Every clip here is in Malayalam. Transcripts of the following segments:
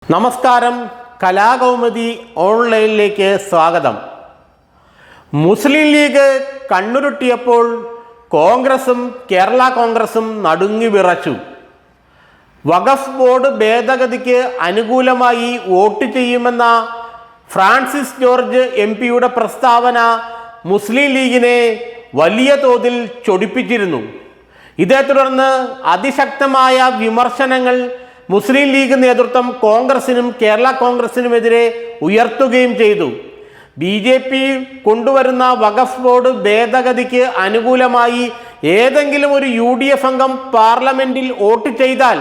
നമസ്കാരം, കലാകൗമുദി ഓൺലൈനിലേക്ക് സ്വാഗതം. മുസ്ലിം ലീഗ് കണ്ണുരുട്ടിയപ്പോൾ കോൺഗ്രസും കേരള കോൺഗ്രസും നടുങ്ങി വിറച്ചു. വഖഫ് ബോർഡ് ഭേദഗതിക്ക് അനുകൂലമായി വോട്ട് ചെയ്യുമെന്ന ഫ്രാൻസിസ് ജോർജ് എംപിയുടെ പ്രസ്താവന മുസ്ലിം ലീഗിനെ വലിയ തോതിൽ ചൊടിപ്പിച്ചിരുന്നു. ഇതേ തുടർന്ന് അതിശക്തമായ വിമർശനങ്ങൾ മുസ്ലിം ലീഗ് നേതൃത്വം കോൺഗ്രസിനും കേരള കോൺഗ്രസിനുമെതിരെ ഉയർത്തുകയും ചെയ്തു. BJP കൊണ്ടുവരുന്ന വഖഫ് ബോർഡ് ഭേദഗതിക്ക് അനുകൂലമായി ഏതെങ്കിലും ഒരു UDF അംഗം പാർലമെന്റിൽ വോട്ട് ചെയ്താൽ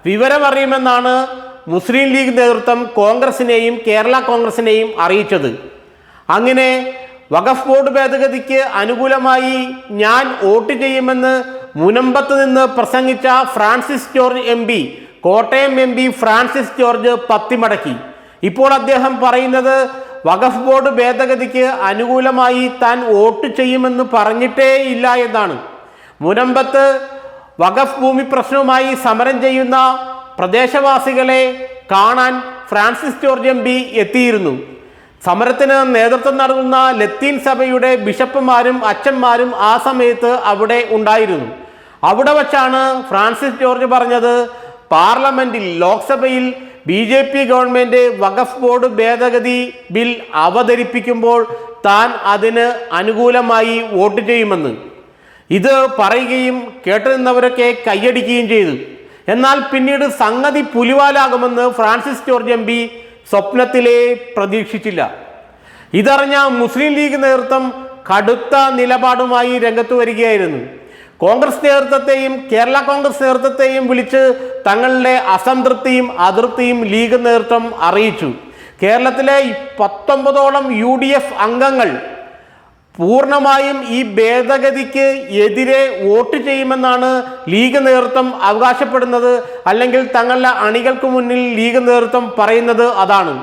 വിവരമറിയുമെന്നാണ് മുസ്ലിം ലീഗ് നേതൃത്വം കോൺഗ്രസിനെയും കേരള കോൺഗ്രസിനെയും അറിയിച്ചത്. അങ്ങനെ വഖഫ് ബോർഡ് ഭേദഗതിക്ക് അനുകൂലമായി ഞാൻ വോട്ട് ചെയ്യുമെന്ന് മുനമ്പത്ത് നിന്ന് പ്രസംഗിച്ച ഫ്രാൻസിസ് ജോർജ് MP, കോട്ടയം MP ഫ്രാൻസിസ് ജോർജ് പത്തിമടക്കി. ഇപ്പോൾ അദ്ദേഹം പറയുന്നത് വഖഫ് ബോർഡ് ഭേദഗതിക്ക് അനുകൂലമായി താൻ വോട്ട് ചെയ്യുമെന്ന് പറഞ്ഞിട്ടേ ഇല്ല എന്നാണ്. മുനമ്പത്ത് വഖഫ് ഭൂമി പ്രശ്നവുമായി സമരം ചെയ്യുന്ന പ്രദേശവാസികളെ കാണാൻ ഫ്രാൻസിസ് ജോർജ് MP എത്തിയിരുന്നു. സമരത്തിന് നേതൃത്വം നൽകുന്ന ലത്തീൻ സഭയുടെ ബിഷപ്പുമാരും അച്ഛന്മാരും ആ സമയത്ത് അവിടെ ഉണ്ടായിരുന്നു. അവിടെ വച്ചാണ് ഫ്രാൻസിസ് ജോർജ് പറഞ്ഞത്, പാർലമെന്റിൽ ലോക്സഭയിൽ BJP ഗവൺമെന്റ് വഖഫ് ബോർഡ് ഭേദഗതി ബിൽ അവതരിപ്പിക്കുമ്പോൾ താൻ അതിന് അനുകൂലമായി വോട്ട് ചെയ്യുമെന്ന്. ഇത് പറയുകയും കേട്ടുനിന്നവരൊക്കെ കൈയടിക്കുകയും ചെയ്തു. എന്നാൽ പിന്നീട് സംഗതി പുലിവാലാകുമെന്ന് ഫ്രാൻസിസ് ജോർജ് MP സ്വപ്നത്തിലേ പ്രതീക്ഷിച്ചില്ല. ഇതറിഞ്ഞ മുസ്ലിം ലീഗ് നേതൃത്വം കടുത്ത നിലപാടുമായി രംഗത്ത് വരികയായിരുന്നു. കോൺഗ്രസ് നേതൃത്വത്തെയും കേരള കോൺഗ്രസ് നേതൃത്വത്തെയും വിളിച്ച് തങ്ങളുടെ അസംതൃപ്തിയും അതൃപ്തിയും ലീഗ് നേതൃത്വം അറിയിച്ചു. കേരളത്തിലെ 19ഓളം UDF അംഗങ്ങൾ പൂർണ്ണമായും ഈ ഭേദഗതിക്ക് എതിരെ വോട്ട് ചെയ്യുമെന്നാണ് ലീഗ് നേതൃത്വം അവകാശപ്പെടുന്നത്. അല്ലെങ്കിൽ തങ്ങളുടെ അണികൾക്ക് മുന്നിൽ ലീഗ് നേതൃത്വം പറയുന്നത് അതാണ്.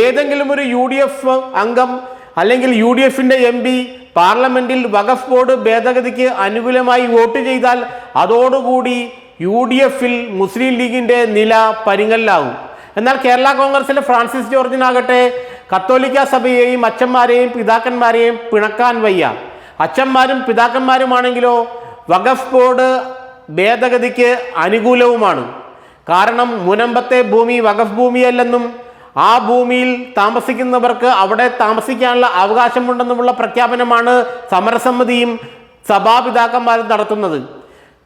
ഏതെങ്കിലും ഒരു UDF അംഗം അല്ലെങ്കിൽ UDFന്റെ MP പാർലമെന്റിൽ വഖഫ് ബോർഡ് ഭേദഗതിക്ക് അനുകൂലമായി വോട്ട് ചെയ്താൽ അതോടുകൂടി UDFൽ മുസ്ലിം ലീഗിന്റെ നില പരിങ്ങലിലാവും. എന്നാൽ കേരള കോൺഗ്രസിലെ ഫ്രാൻസിസ് ജോർജിനാകട്ടെ കത്തോലിക്ക സഭയെയും അച്ഛന്മാരെയും പിതാക്കന്മാരെയും പിണക്കാൻ വയ്യ. അച്ഛന്മാരും പിതാക്കന്മാരുമാണെങ്കിലോ വഖഫ് ബോർഡ് ഭേദഗതിക്ക് അനുകൂലവുമാണ്. കാരണം മുനമ്പത്തെ ഭൂമി വഖഫ് ഭൂമിയല്ലെന്നും ആ ഭൂമിയിൽ താമസിക്കുന്നവർക്ക് അവിടെ താമസിക്കാനുള്ള അവകാശമുണ്ടെന്നുമുള്ള പ്രഖ്യാപനമാണ് സമരസമിതിയും സഭാപിതാക്കന്മാരും നടത്തുന്നത്.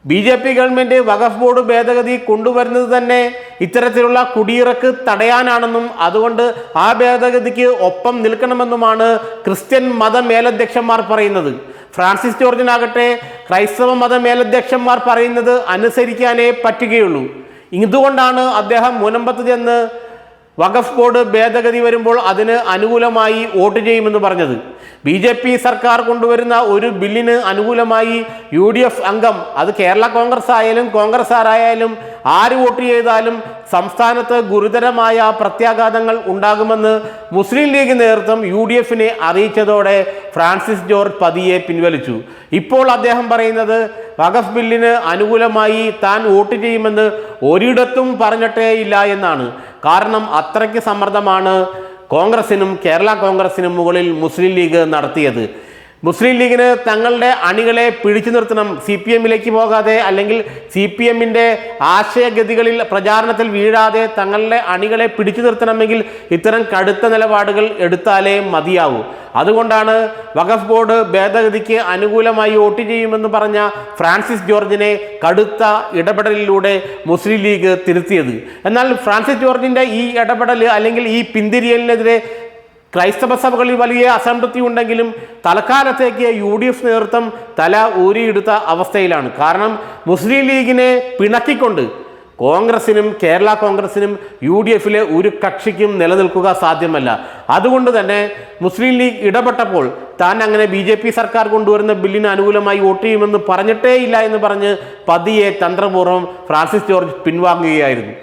BJP ഗവൺമെന്റ് വഖഫ് ബോർഡ് ഭേദഗതി കൊണ്ടുവരുന്നത് തന്നെ ഇത്തരത്തിലുള്ള കുടിയിറക്ക് തടയാനാണെന്നും അതുകൊണ്ട് ആ ഭേദഗതിക്ക് ഒപ്പം നിൽക്കണമെന്നുമാണ് ക്രിസ്ത്യൻ മത മേലധ്യക്ഷന്മാർ പറയുന്നത്. ഫ്രാൻസിസ് ജോർജിനാകട്ടെ ക്രൈസ്തവ മത മേലധ്യക്ഷന്മാർ പറയുന്നത് അനുസരിക്കാനേ പറ്റുകയുള്ളൂ. ഇതുകൊണ്ടാണ് അദ്ദേഹം മുനമ്പത്ത് ചെന്ന് വഖഫ് ബോർഡ് ഭേദഗതി വരുമ്പോൾ അതിന് അനുകൂലമായി വോട്ട് ചെയ്യുമെന്ന് പറഞ്ഞത്. BJP സർക്കാർ കൊണ്ടുവരുന്ന ഒരു ബില്ലിന് അനുകൂലമായി UDF അംഗം, അത് കേരള കോൺഗ്രസ് ആയാലും കോൺഗ്രസ് ആരായാലും ആര് വോട്ട് ചെയ്താലും സംസ്ഥാനത്ത് ഗുരുതരമായ പ്രത്യാഘാതങ്ങൾ ഉണ്ടാകുമെന്ന് മുസ്ലിം ലീഗ് നേതൃത്വം UDFനെ അറിയിച്ചതോടെ ഫ്രാൻസിസ് ജോർജ് പതിയെ പിൻവലിച്ചു. ഇപ്പോൾ അദ്ദേഹം പറയുന്നത് വഖഫ് ബില്ലിന് അനുകൂലമായി താൻ വോട്ട് ചെയ്യുമെന്ന് ഒരിടത്തും പറഞ്ഞിട്ടേ ഇല്ല എന്നാണ്. കാരണം അത്രയ്ക്ക് സമ്മർദ്ദമാണ് കോൺഗ്രസിനും കേരള കോൺഗ്രസിനും മുകളിൽ മുസ്ലിം ലീഗ് നടത്തിയത്. മുസ്ലിം ലീഗിന് തങ്ങളുടെ അണികളെ പിടിച്ചു നിർത്തണം, CPMലേക്ക് പോകാതെ അല്ലെങ്കിൽ CPMന്റെ ആശയഗതികളിൽ പ്രചാരണത്തിൽ വീഴാതെ തങ്ങളുടെ അണികളെ പിടിച്ചു നിർത്തണമെങ്കിൽ ഇത്തരം കടുത്ത നിലപാടുകൾ എടുത്താലേ മതിയാവൂ. അതുകൊണ്ടാണ് വഖഫ് ബോർഡ് ഭേദഗതിക്ക് അനുകൂലമായി വോട്ട് ചെയ്യുമെന്ന് പറഞ്ഞ ഫ്രാൻസിസ് ജോർജിനെ കടുത്ത ഇടപെടലിലൂടെ മുസ്ലിം ലീഗ് തിരുത്തിയത്. എന്നാൽ ഫ്രാൻസിസ് ജോർജിന്റെ ഈ ഇടപെടൽ അല്ലെങ്കിൽ ഈ പിന്തിരിയലിനെതിരെ ക്രൈസ്തവ സഭകളിൽ വലിയ അസംതൃപ്തി ഉണ്ടെങ്കിലും തൽക്കാലത്തേക്ക് UDF നേതൃത്വം തല ഊരിയെടുത്ത അവസ്ഥയിലാണ്. കാരണം മുസ്ലിം ലീഗിനെ പിണക്കിക്കൊണ്ട് കോൺഗ്രസിനും കേരള കോൺഗ്രസിനും UDFലെ ഒരു കക്ഷിക്കും നിലനിൽക്കുക സാധ്യമല്ല. അതുകൊണ്ട് തന്നെ മുസ്ലിം ലീഗ് ഇടപെട്ടപ്പോൾ താൻ അങ്ങനെ BJP സർക്കാർ കൊണ്ടുവരുന്ന ബില്ലിന് അനുകൂലമായി വോട്ട് ചെയ്യുമെന്ന് പറഞ്ഞിട്ടേ ഇല്ല എന്ന് പറഞ്ഞ് പതിയെ തന്ത്രപൂർവ്വം ഫ്രാൻസിസ് ജോർജ് പിൻവാങ്ങുകയായിരുന്നു.